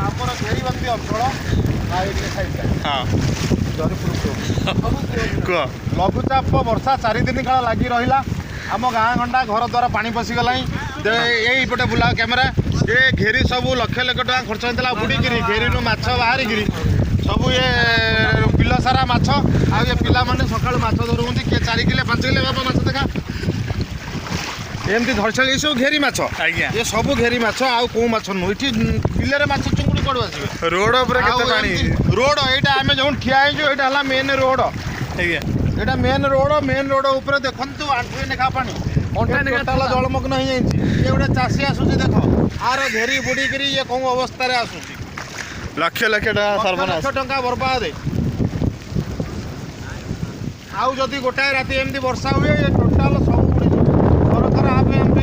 ଆମର ଘେରିବନ୍ଦୀ ଅଞ୍ଚଳ ଲଘୁଚାପ ବର୍ଷା 4 ଦିନ କାଳ ଲାଗି ରହିଲା। ଆମ ଗାଁ ଗଣ୍ଡା ଘର ଦ୍ୱାରା ପାଣି ପଶିଗଲାଣି। এইପଟେ ବୁଲା କ୍ୟାମେରା ଏ ଘେରି ସବୁ ଲକ୍ଷ ଲକ୍ଷ ଟଙ୍କା ଖର୍ଚ୍ଚ ହେଇଥିଲା ବୁଡ଼ିକିରି ଘେରିରୁ ମାଛ ବାହାରିକିରି ସବୁ ଏ ବିଲ ସାରା ମାଛ। ଆଉ ଏ ପିଲାମାନେ ସକାଳୁ ମାଛ ଧରୁଛନ୍ତି କିଏ 4 କିଲୋ 5 କିଲୋ ବାବା ମାଛ ଦେଖା ଏମିତି ଧରିଛାଳି ଏସବୁ ଘେରି ମାଛ। ଆଜ୍ଞା ଏ ସବୁ ଘେରି ମାଛ ଆଉ କୋଉ ମାଛ ନୁହଁ। ଏଠି ବିଲରେ ମାଛ ଚୁଙ୍ଗୁଡ଼ି କୁଆଡ଼ୁ ଆସିବେ? ରୋଡ ଉପରେ କେତେ ପାଣି? ରୋଡ ଏଇଟା ଆମେ ଯୋଉଠି ଠିଆ ହେଇଛୁ ଏଇଟା ହେଲା ମେନ୍ ରୋଡ। ଆଜ୍ଞା ଏଇଟା ମେନ୍ ରୋଡ ଉପରେ ଦେଖନ୍ତୁ ଆଣ୍ଠୁଏ ଲେଖା ପାଣି ଟୋଟାଲ ଜଳମଗ୍ନ ହେଇଯାଇଛି। ଇଏ ଗୋଟେ ଚାଷୀ ଆସୁଛି ଦେଖ ଆର ଘେରି ବୁଡ଼ିକିରି ଇଏ କୋଉ ଅବସ୍ଥାରେ ଆସୁଛି। ଲକ୍ଷ ଲକ୍ଷ ଟଙ୍କା ସର୍ବନାଶ। ଲକ୍ଷ ଟଙ୍କା ବର୍ବାଦ। ଆଉ ଯଦି ଗୋଟାଏ ରାତି ଏମିତି ବର୍ଷା ହୁଏ ଏ ଟୋଟାଲ ସବୁ ସରକାର ଆମେ ଏମିତି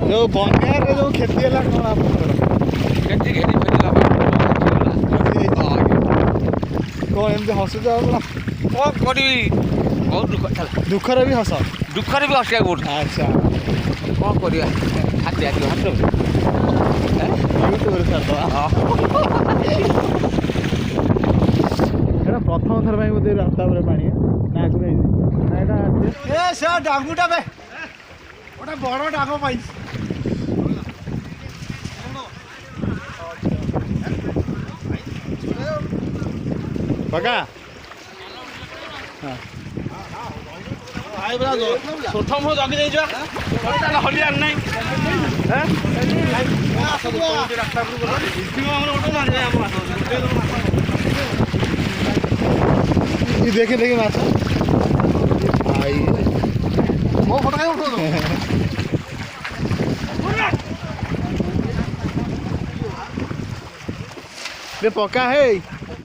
ଯୋଉ ବନ୍ୟାରେ ଯୋଉ କ୍ଷତି ହେଲା କ'ଣ ଆପଣଙ୍କର? କେମିତି ଘେରି ଫେରିଲା କ'ଣ ଏମିତି ହସୁଛ ଆପଣ? କ'ଣ କରିବି ବହୁତ ଦୁଃଖ ଥିଲା। ଦୁଃଖରେ ବି ହସ? ଦୁଃଖରେ ବି ହସିବାକୁ ପଡ଼ୁଛି। ଆଚ୍ଛା କ'ଣ କରିବା ହାତ ୟୁଟ୍ୟୁବରେ ଛାଡ଼ିଦେବା। ଏଇଟା ପ୍ରଥମ ଥର ପାଇଁ ବୋଧେ ରାସ୍ତା ଉପରେ ପାଣି ନା ଆଗରୁ ହେଇଛି? ନା ଏଇଟା ସେ ଡାଙ୍ଗୁଟା ବେ ଗୋଟେ ବଡ଼ ଡାଙ୍ଗ ପାଇଛି। ପକା ଛୋଟ ମୁଁ ଜଗି ଦେଇଛୁ ହଲିଆର ନାହିଁ। ଦେଖେ ଦେଖେ ମାଛ ମୋ ଫଟୋ କାଇଁ ଉଠଉଛ? ପକା ହେଇ